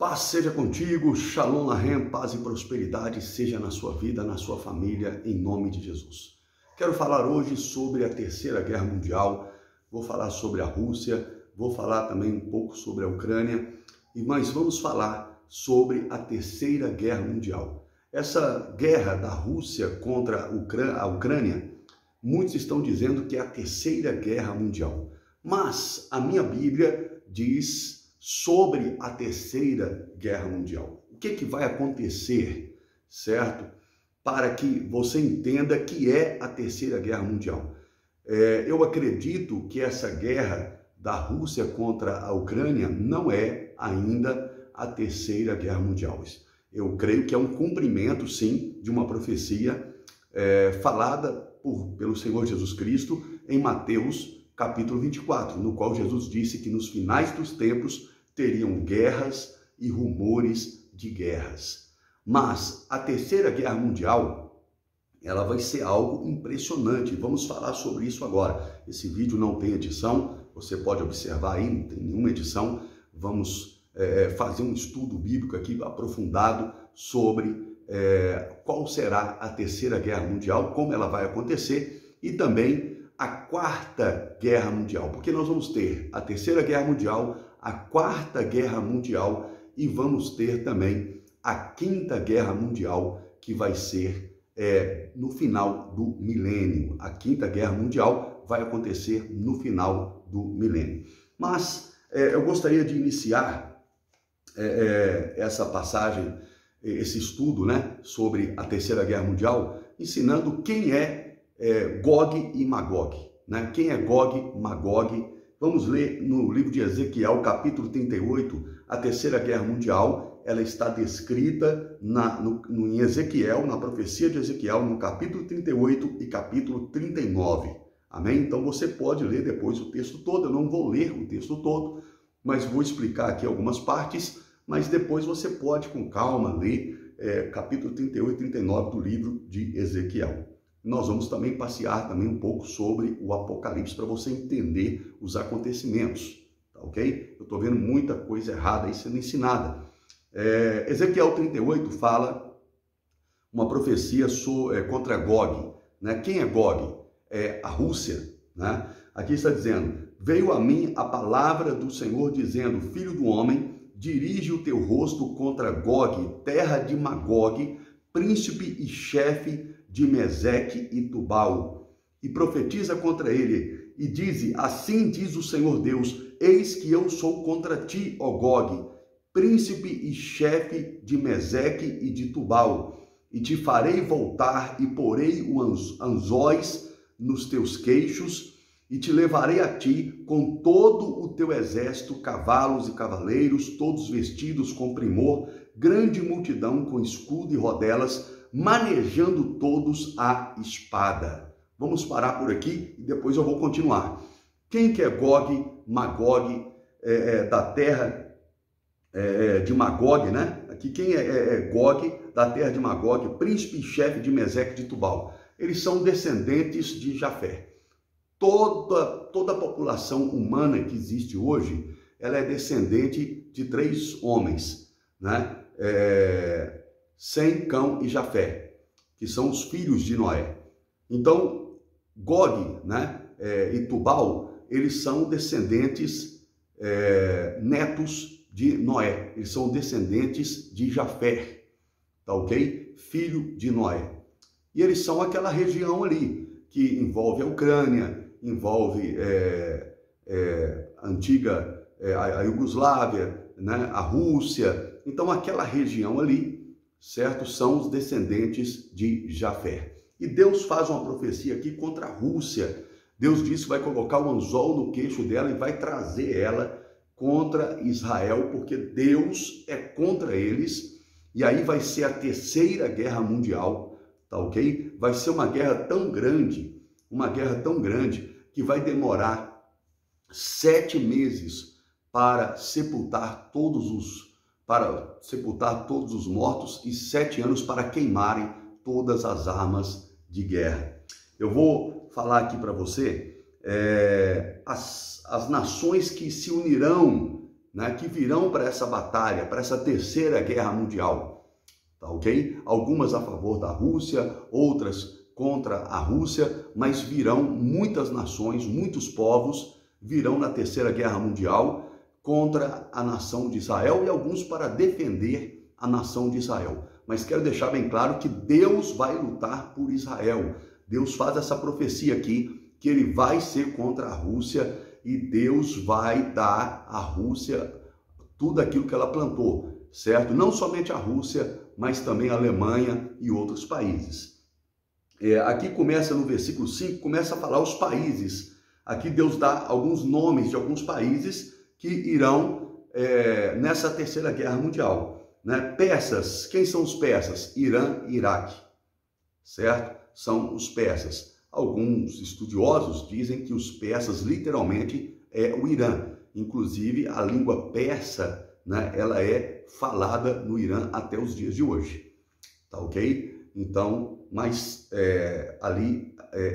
Paz seja contigo, Shalom Lahem, paz e prosperidade seja na sua vida, na sua família, em nome de Jesus. Quero falar hoje sobre a Terceira Guerra Mundial, vou falar sobre a Rússia, vou falar também um pouco sobre a Ucrânia, mas vamos falar sobre a Terceira Guerra Mundial. Essa guerra da Rússia contra a Ucrânia, muitos estão dizendo que é a Terceira Guerra Mundial, mas a minha Bíblia diz sobre a Terceira Guerra Mundial. O que vai acontecer, certo? Para que você entenda que é a Terceira Guerra Mundial. Eu acredito que essa guerra da Rússia contra a Ucrânia não é ainda a Terceira Guerra Mundial. Eu creio que é um cumprimento, sim, de uma profecia falada pelo Senhor Jesus Cristo em Mateus capítulo 24, no qual Jesus disse que nos finais dos tempos teriam guerras e rumores de guerras. Mas a Terceira Guerra Mundial, ela vai ser algo impressionante. Vamos falar sobre isso agora. Esse vídeo não tem edição, você pode observar aí, não tem nenhuma edição. Vamos fazer um estudo bíblico aqui aprofundado sobre qual será a Terceira Guerra Mundial, como ela vai acontecer e também a Quarta Guerra Mundial, porque nós vamos ter a Terceira Guerra Mundial, a Quarta Guerra Mundial e vamos ter também a Quinta Guerra Mundial, que vai ser no final do milênio. A Quinta Guerra Mundial vai acontecer no final do milênio. Mas eu gostaria de iniciar essa passagem, esse estudo, né, sobre a Terceira Guerra Mundial, ensinando quem é Gog e Magog, né? Quem é Gog e Magog? Vamos ler no livro de Ezequiel, capítulo 38, a Terceira Guerra Mundial. Ela está descrita em Ezequiel, na profecia de Ezequiel, no capítulo 38 e capítulo 39. Amém? Então você pode ler depois o texto todo. Eu não vou ler o texto todo, mas vou explicar aqui algumas partes, mas depois você pode, com calma, ler capítulo 38 e 39 do livro de Ezequiel. Nós vamos também passear também um pouco sobre o Apocalipse para você entender os acontecimentos, tá ok? Eu estou vendo muita coisa errada aí sendo ensinada. Ezequiel 38 fala uma profecia contra Gog, né? Quem é Gog? É a Rússia, né? Aqui está dizendo: veio a mim a palavra do Senhor dizendo, filho do homem, dirige o teu rosto contra Gog, terra de Magog, príncipe e chefe de Meseque e Tubal, e profetiza contra ele, e dize, assim diz o Senhor Deus, eis que eu sou contra ti, ó Gog, príncipe e chefe de Meseque e de Tubal, e te farei voltar, e porei os anzóis nos teus queixos, e te levarei a ti com todo o teu exército, cavalos e cavaleiros, todos vestidos com primor, grande multidão com escudo e rodelas, manejando todos a espada. Vamos parar por aqui e depois eu vou continuar. Quem que é Gog, Magog, da terra de Magog, né? Aqui quem é Gog, da terra de Magog, príncipe e chefe de Meseque de Tubal? Eles são descendentes de Jafé. Toda a população humana que existe hoje, ela é descendente de 3 homens, né? Sem, Cão e Jafé, que são os filhos de Noé. Então, Gog, né, e Tubal, eles são descendentes, netos de Noé. Eles são descendentes de Jafé, tá ok? Filho de Noé. E eles são aquela região ali, que envolve a Ucrânia, envolve a antiga a Iugoslávia, né, a Rússia. Então, aquela região ali, certo? São os descendentes de Jafé. E Deus faz uma profecia aqui contra a Rússia. Deus disse que vai colocar o anzol no queixo dela e vai trazer ela contra Israel, porque Deus é contra eles. E aí vai ser a Terceira Guerra Mundial, tá ok? Vai ser uma guerra tão grande, que vai demorar 7 meses para sepultar todos os mortos e 7 anos para queimarem todas as armas de guerra. Eu vou falar aqui para você as nações que se unirão né, que virão para essa batalha, para essa terceira guerra mundial, tá ok? Algumas a favor da Rússia, outras contra a Rússia, mas virão muitas nações, muitos povos virão na terceira guerra mundial contra a nação de Israel e alguns para defender a nação de Israel. Mas quero deixar bem claro que Deus vai lutar por Israel. Deus faz essa profecia aqui, que ele vai ser contra a Rússia e Deus vai dar à Rússia tudo aquilo que ela plantou, certo? Não somente a Rússia, mas também a Alemanha e outros países. Aqui começa no versículo 5, começa a falar os países. Aqui Deus dá alguns nomes de alguns países que irão nessa terceira guerra mundial, né? Persas, quem são os persas? Irã e Iraque, certo? São os persas. Alguns estudiosos dizem que os persas literalmente é o Irã. Inclusive a língua persa, né, ela é falada no Irã até os dias de hoje, tá ok? Então, mas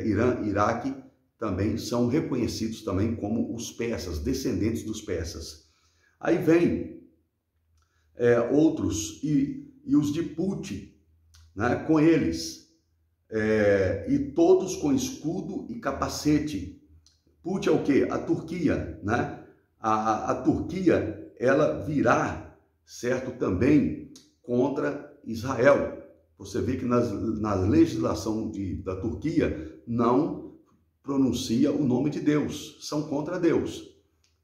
Irã e Iraque também são reconhecidos também como os persas, descendentes dos persas. Aí vem outros, e os de Put, né, com eles, e todos com escudo e capacete. Put é o quê? A Turquia, né? A Turquia, ela virá, certo, também contra Israel. Você vê que na legislação da Turquia não pronuncia o nome de Deus, são contra Deus,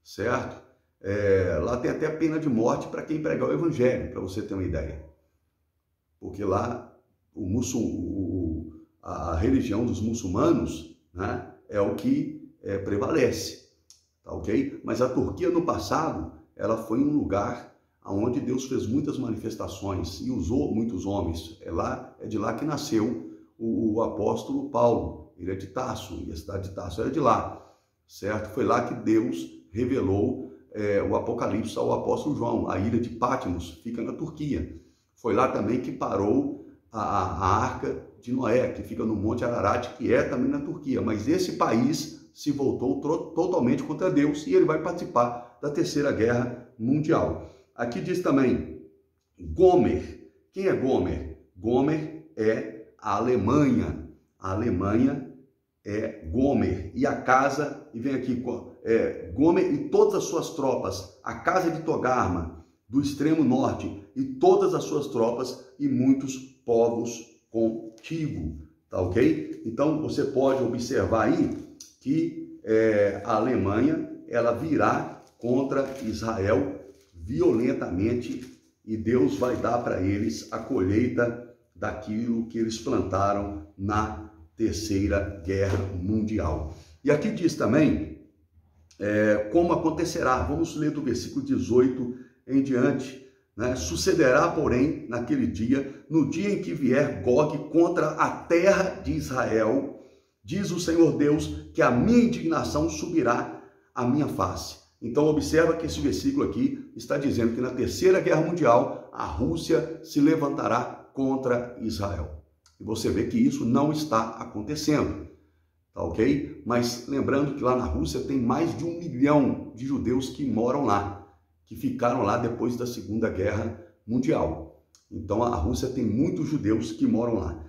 certo? Lá tem até pena de morte para quem pregar o evangelho, para você ter uma ideia. Porque lá a religião dos muçulmanos, né, é o que prevalece, tá ok? Mas a Turquia no passado, ela foi um lugar onde Deus fez muitas manifestações e usou muitos homens. É de lá que nasceu o apóstolo Paulo. Ele é de Tarso, e a cidade de Tarso era de lá, certo? Foi lá que Deus revelou o Apocalipse ao apóstolo João. A ilha de Patmos fica na Turquia. Foi lá também que parou a arca de Noé, que fica no Monte Ararat, que é também na Turquia. Mas esse país se voltou totalmente contra Deus e ele vai participar da terceira guerra mundial. Aqui diz também Gomer. Quem é Gomer? Gomer é a Alemanha. A Alemanha é Gomer. E a casa, e vem aqui, Gomer e todas as suas tropas, a casa de Togarma, do extremo norte, e todas as suas tropas e muitos povos contigo, tá ok? Então você pode observar aí que a Alemanha, ela virá contra Israel violentamente e Deus vai dar para eles a colheita daquilo que eles plantaram na terceira guerra mundial. E aqui diz também como acontecerá. Vamos ler do versículo 18 em diante, né? Sucederá, porém, naquele dia, no dia em que vier Gog contra a terra de Israel, diz o Senhor Deus, que a minha indignação subirá à minha face. Então observa que esse versículo aqui está dizendo que na terceira guerra mundial a Rússia se levantará contra Israel. E você vê que isso não está acontecendo, tá ok? Mas lembrando que lá na Rússia tem mais de 1 milhão de judeus que moram lá, que ficaram lá depois da Segunda Guerra Mundial. Então a Rússia tem muitos judeus que moram lá.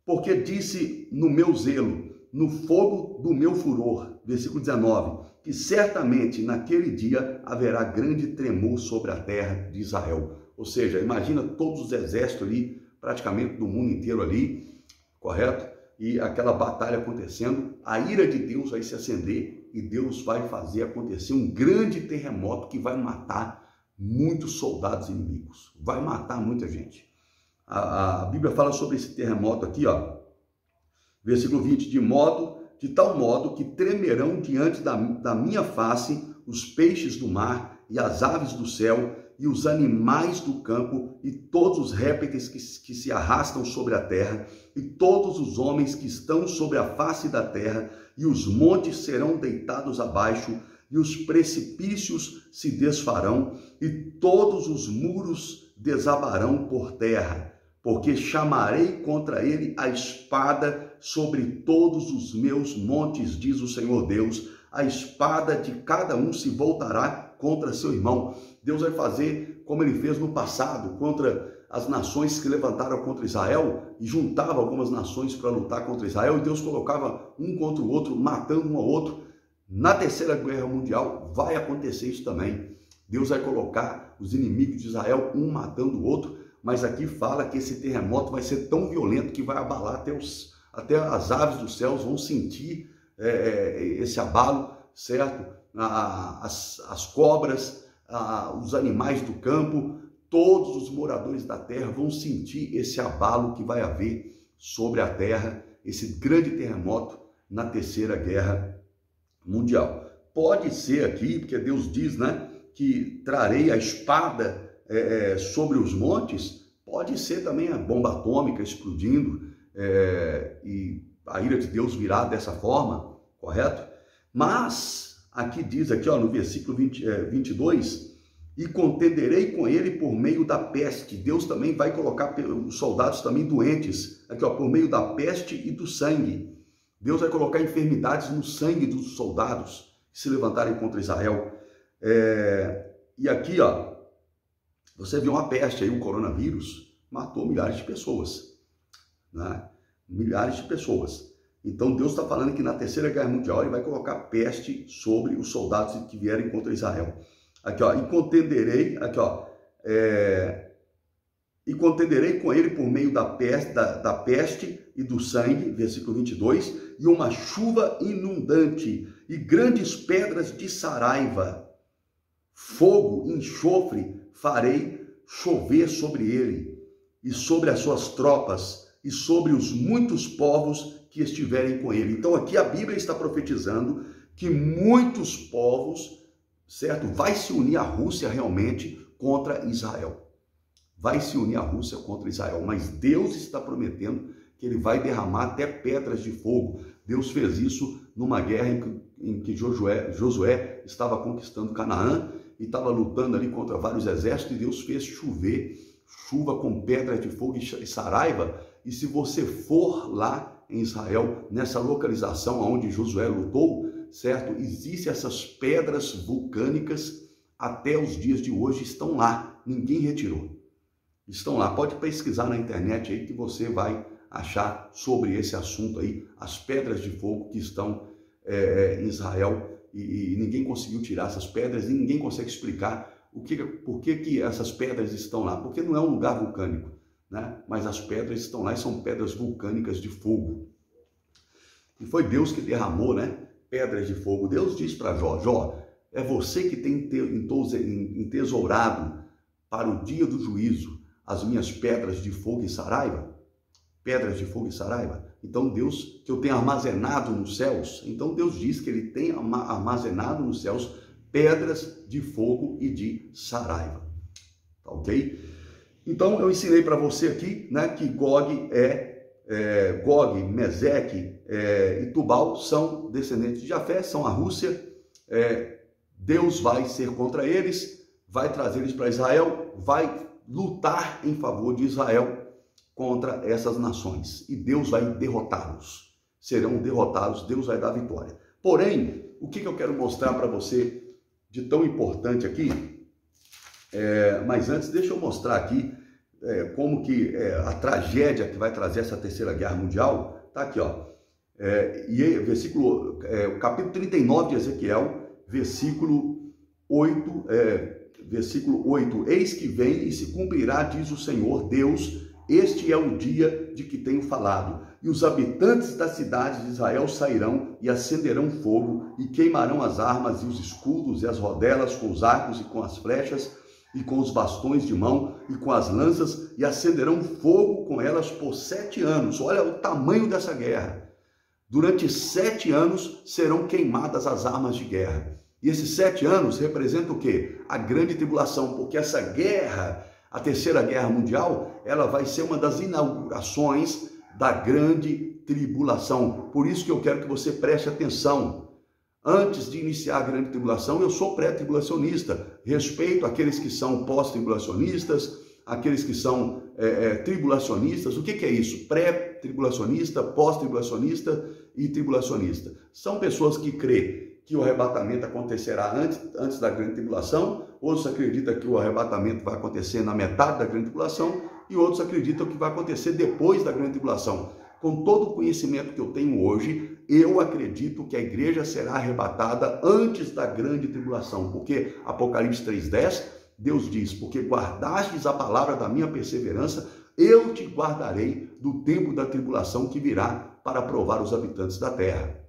Porque disse no meu zelo, no fogo do meu furor, versículo 19, que certamente naquele dia haverá grande tremor sobre a terra de Israel. Ou seja, imagina todos os exércitos ali, praticamente do mundo inteiro ali, correto? E aquela batalha acontecendo, a ira de Deus vai se acender e Deus vai fazer acontecer um grande terremoto que vai matar muitos soldados inimigos, vai matar muita gente. A Bíblia fala sobre esse terremoto aqui, ó, versículo 20, de tal modo que tremerão diante da minha face os peixes do mar e as aves do céu e os animais do campo e todos os répteis que se arrastam sobre a terra e todos os homens que estão sobre a face da terra, e os montes serão deitados abaixo e os precipícios se desfarão e todos os muros desabarão por terra, porque chamarei contra ele a espada sobre todos os meus montes, diz o Senhor Deus. A espada de cada um se voltará contra seu irmão. Deus vai fazer como ele fez no passado, contra as nações que levantaram contra Israel e juntava algumas nações para lutar contra Israel, e Deus colocava um contra o outro, matando um ao outro. Na Terceira Guerra Mundial vai acontecer isso também. Deus vai colocar os inimigos de Israel, um matando o outro, mas aqui fala que esse terremoto vai ser tão violento que vai abalar até as aves dos céus vão sentir esse abalo, certo? As cobras, os animais do campo, todos os moradores da terra vão sentir esse abalo que vai haver sobre a terra, esse grande terremoto na Terceira Guerra Mundial. Pode ser aqui, porque Deus diz, né, que trarei a espada sobre os montes, pode ser também a bomba atômica explodindo, e a ira de Deus virá dessa forma, correto? Mas, aqui diz, aqui, ó, no versículo 22, e contenderei com ele por meio da peste. Deus também vai colocar os soldados também doentes, aqui, ó, por meio da peste e do sangue. Deus vai colocar enfermidades no sangue dos soldados que se levantarem contra Israel. E aqui, ó, você viu uma peste aí, o coronavírus matou milhares de pessoas, né? Milhares de pessoas. Então Deus está falando que na Terceira Guerra Mundial ele vai colocar peste sobre os soldados que vierem contra Israel. Aqui, ó, e contenderei, aqui, ó, e contenderei com ele por meio da peste e do sangue, versículo 22, e uma chuva inundante e grandes pedras de saraiva, fogo e enxofre farei chover sobre ele e sobre as suas tropas e sobre os muitos povos que estiverem com ele. Então aqui a Bíblia está profetizando que muitos povos, certo, vai se unir a Rússia realmente contra Israel. Vai se unir a Rússia contra Israel, mas Deus está prometendo que ele vai derramar até pedras de fogo. Deus fez isso numa guerra em que Josué estava conquistando Canaã e estava lutando ali contra vários exércitos, e Deus fez chover, chuva com pedras de fogo e saraiva. E se você for lá em Israel, nessa localização onde Josué lutou, certo? Existem essas pedras vulcânicas, até os dias de hoje estão lá, ninguém retirou. Estão lá, pode pesquisar na internet aí que você vai achar sobre esse assunto aí, as pedras de fogo que estão em Israel, e ninguém conseguiu tirar essas pedras, e ninguém consegue explicar por que essas pedras estão lá, porque não é um lugar vulcânico, né? Mas as pedras estão lá e são pedras vulcânicas de fogo. E foi Deus que derramou, né, pedras de fogo. Deus diz para Jó, é você que tem entesourado para o dia do juízo as minhas pedras de fogo e saraiva? Pedras de fogo e saraiva? Então Deus, que eu tenho armazenado nos céus, então Deus diz que ele tem armazenado nos céus pedras de fogo e de saraiva, tá ok? Então eu ensinei para você aqui, né, que Gog, Meseque e Tubal são descendentes de Jafé, são a Rússia. Deus vai ser contra eles, vai trazer eles para Israel, vai lutar em favor de Israel contra essas nações, e Deus vai derrotá-los, serão derrotados, Deus vai dar vitória. Porém, o que eu quero mostrar para você de tão importante aqui, mas antes deixa eu mostrar aqui como que a tragédia que vai trazer essa Terceira Guerra Mundial, tá aqui, ó, o capítulo 39 de Ezequiel, versículo 8, eis que vem e se cumprirá, diz o Senhor Deus, este é o dia de que tenho falado, e os habitantes das cidades de Israel sairão e acenderão fogo, e queimarão as armas e os escudos e as rodelas com os arcos e com as flechas, e com os bastões de mão e com as lanças, e acenderão fogo com elas por 7 anos. Olha o tamanho dessa guerra. Durante 7 anos serão queimadas as armas de guerra. E esses 7 anos representam o quê? A grande tribulação, porque essa guerra, a Terceira Guerra Mundial, ela vai ser uma das inaugurações da grande tribulação. Por isso que eu quero que você preste atenção. Antes de iniciar a grande tribulação, eu sou pré-tribulacionista. Respeito aqueles que são pós-tribulacionistas, aqueles que são tribulacionistas. O que é isso? Pré-tribulacionista, pós-tribulacionista e tribulacionista. São pessoas que crêem que o arrebatamento acontecerá antes da grande tribulação, outros acreditam que o arrebatamento vai acontecer na metade da grande tribulação, e outros acreditam que vai acontecer depois da grande tribulação. Com todo o conhecimento que eu tenho hoje, eu acredito que a igreja será arrebatada antes da grande tribulação, porque Apocalipse 3:10, Deus diz, porque guardastes a palavra da minha perseverança, eu te guardarei do tempo da tribulação que virá para provar os habitantes da terra.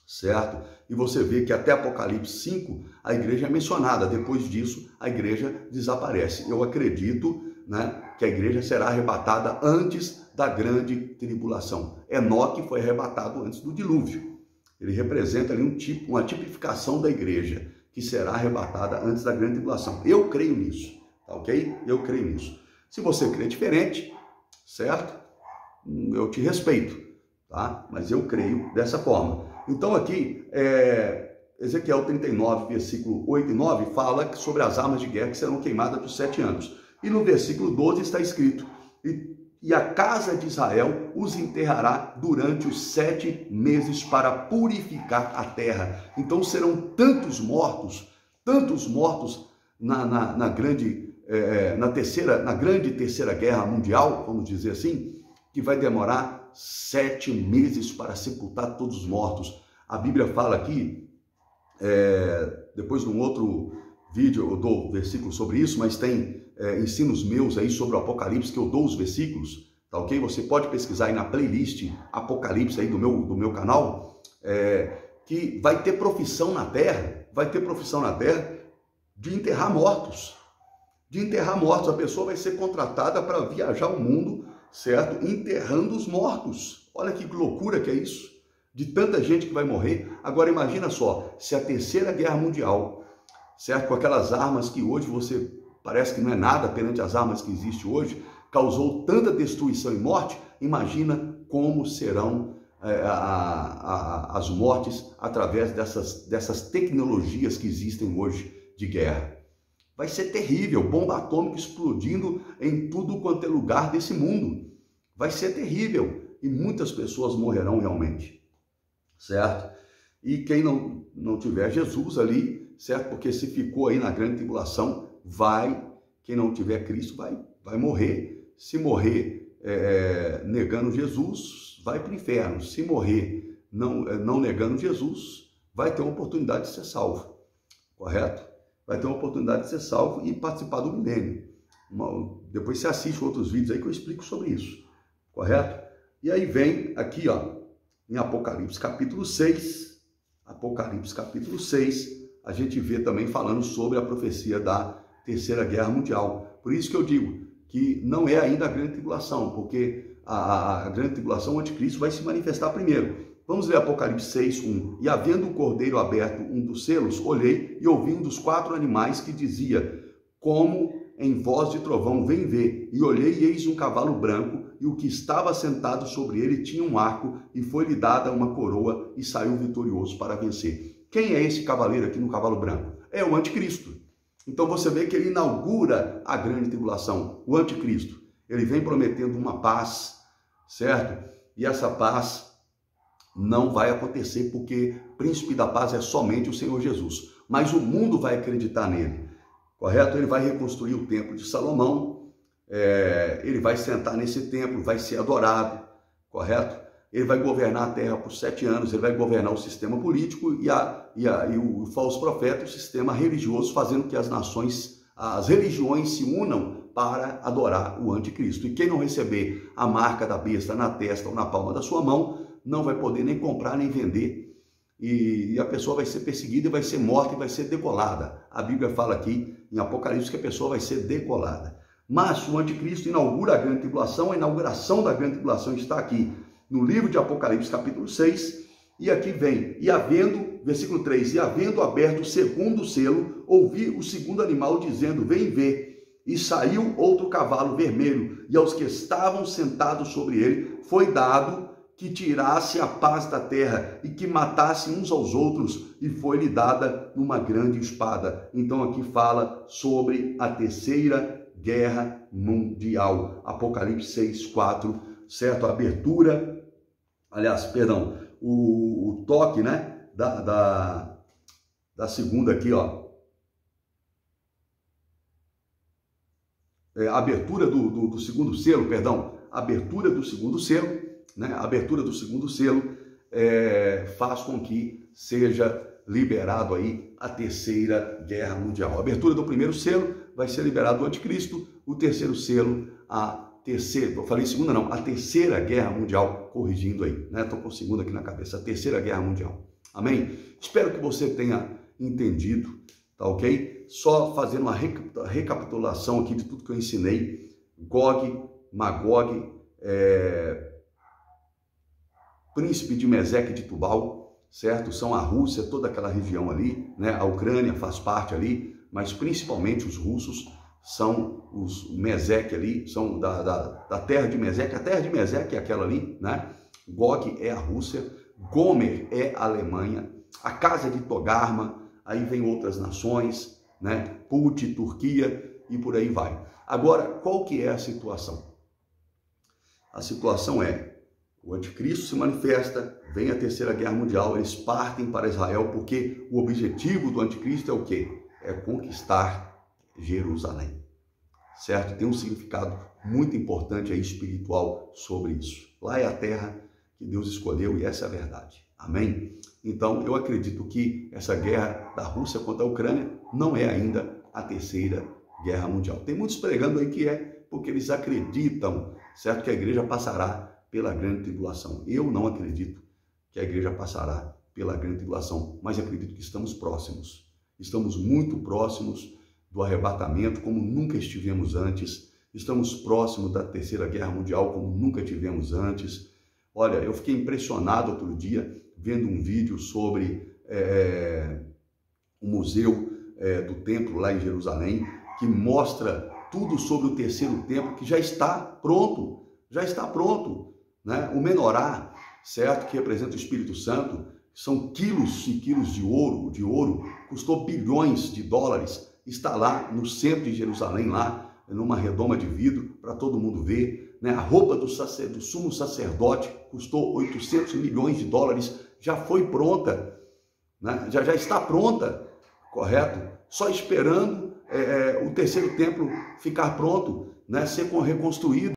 Certo? E você vê que até Apocalipse 5, a igreja é mencionada. Depois disso, a igreja desaparece. Eu acredito, né, que a igreja será arrebatada antes da grande tribulação. Enoque foi arrebatado antes do dilúvio. Ele representa ali uma tipificação da igreja, que será arrebatada antes da grande tribulação. Eu creio nisso, tá ok? Eu creio nisso. Se você crê diferente, certo? Eu te respeito, tá? Mas eu creio dessa forma. Então aqui, Ezequiel 39, versículo 8 e 9, fala sobre as armas de guerra que serão queimadas por 7 anos. E no versículo 12 está escrito, e a casa de Israel os enterrará durante os 7 meses para purificar a terra. Então serão tantos mortos na grande terceira guerra mundial, vamos dizer assim, que vai demorar 7 meses para sepultar todos os mortos. A Bíblia fala aqui, depois de um outro vídeo eu dou versículos sobre isso, mas tem ensinos meus aí sobre o Apocalipse que eu dou os versículos, tá ok? Você pode pesquisar aí na playlist Apocalipse aí do meu canal, que vai ter profissão na terra, de enterrar mortos. A pessoa vai ser contratada para viajar o mundo, certo? Enterrando os mortos. Olha que loucura que é isso, de tanta gente que vai morrer. Agora imagina só, se a terceira guerra mundial, certo? Com aquelas armas que hoje você parece que não é nada perante as armas que existem hoje, causou tanta destruição e morte, imagina como serão as mortes através dessas tecnologias que existem hoje de guerra. Vai ser terrível, bomba atômica explodindo em tudo quanto é lugar desse mundo. Vai ser terrível e muitas pessoas morrerão realmente, certo? E quem não tiver Jesus ali, certo? Porque se ficou aí na grande tribulação, quem não tiver Cristo vai morrer. Se morrer negando Jesus, vai para o inferno. Se morrer não negando Jesus, vai ter uma oportunidade de ser salvo, correto? Vai ter uma oportunidade de ser salvo e participar do milênio. Depois você assiste outros vídeos aí que eu explico sobre isso, correto? E aí vem aqui, ó, em Apocalipse capítulo 6, a gente vê também falando sobre a profecia da terceira guerra mundial. Por isso que eu digo que não é ainda a grande tribulação, porque a grande tribulação, o anticristo, vai se manifestar primeiro. Vamos ler Apocalipse 6, 1. E havendo o cordeiro aberto um dos selos, olhei e ouvi um dos 4 animais que dizia, como em voz de trovão, vem ver. E olhei e eis um cavalo branco, e o que estava sentado sobre ele tinha um arco, e foi-lhe dada uma coroa, e saiu vitorioso para vencer. Quem é esse cavaleiro aqui no cavalo branco? É o anticristo. Então você vê que ele inaugura a grande tribulação, o anticristo. Ele vem prometendo uma paz, certo? E essa paz não vai acontecer porque príncipe da paz é somente o Senhor Jesus. Mas o mundo vai acreditar nele, correto? Ele vai reconstruir o templo de Salomão, ele vai sentar nesse templo, vai ser adorado, correto? Ele vai governar a terra por 7 anos, ele vai governar o sistema político e o falso profeta, o sistema religioso, fazendo que as religiões se unam para adorar o anticristo. E quem não receber a marca da besta na testa ou na palma da sua mão, não vai poder nem comprar nem vender, e a pessoa vai ser perseguida e vai ser morta e vai ser degolada. A Bíblia fala aqui em Apocalipse que a pessoa vai ser degolada. Mas o anticristo inaugura a grande tribulação, a inauguração da grande tribulação está aqui no livro de Apocalipse capítulo 6, e aqui vem, versículo 3, e havendo aberto o segundo selo, ouvi o segundo animal dizendo, vem ver, e saiu outro cavalo vermelho, e aos que estavam sentados sobre ele foi dado que tirasse a paz da terra e que matasse uns aos outros, e foi-lhe dada uma grande espada. Então aqui fala sobre a terceira guerra mundial. Apocalipse 6, 4, certo? A abertura, o toque, né, da da segunda aqui, ó. Abertura do segundo selo, perdão, abertura do segundo selo, né? A abertura do segundo selo faz com que seja liberado aí a terceira guerra mundial. A abertura do primeiro selo vai ser liberado o anticristo, o terceiro selo, eu falei segunda não, a terceira guerra mundial, corrigindo aí, né? Estou com segunda aqui na cabeça, a terceira guerra mundial. Amém? Espero que você tenha entendido, tá ok? Só fazendo uma recapitulação aqui de tudo que eu ensinei. Gog, Magog, príncipe de Meseque de Tubal, certo? São a Rússia, toda aquela região ali, né? A Ucrânia faz parte ali, mas principalmente os russos são os Meseque ali, são da terra de Meseque. A terra de Meseque é aquela ali, né? Gog é a Rússia, Gomer é a Alemanha, a casa de Togarma, aí vem outras nações, né? Put, Turquia e por aí vai. Agora, qual que é a situação? A situação é, o anticristo se manifesta, vem a terceira guerra mundial, eles partem para Israel, porque o objetivo do anticristo é o quê? É conquistar Jerusalém, certo? Tem um significado muito importante aí espiritual sobre isso. Lá é a terra que Deus escolheu e essa é a verdade. Amém? Então, eu acredito que essa guerra da Rússia contra a Ucrânia não é ainda a terceira guerra mundial. Tem muitos pregando aí que é porque eles acreditam, certo, que a igreja passará pela grande tribulação. Eu não acredito que a igreja passará pela grande tribulação, mas acredito que estamos próximos. Estamos muito próximos do arrebatamento, como nunca estivemos antes. Estamos próximos da terceira guerra mundial, como nunca tivemos antes. Olha, eu fiquei impressionado outro dia vendo um vídeo sobre o museu do templo lá em Jerusalém, que mostra tudo sobre o terceiro templo, que já está pronto, né? O menorá, certo, que representa o Espírito Santo, são quilos e quilos de ouro, custou bilhões de dólares, está lá no centro de Jerusalém, lá numa redoma de vidro, para todo mundo ver, né? A roupa do sumo sacerdote custou 800 milhões de dólares, já foi pronta, né? Já está pronta, correto? Só esperando o terceiro templo ficar pronto, né? Ser reconstruído.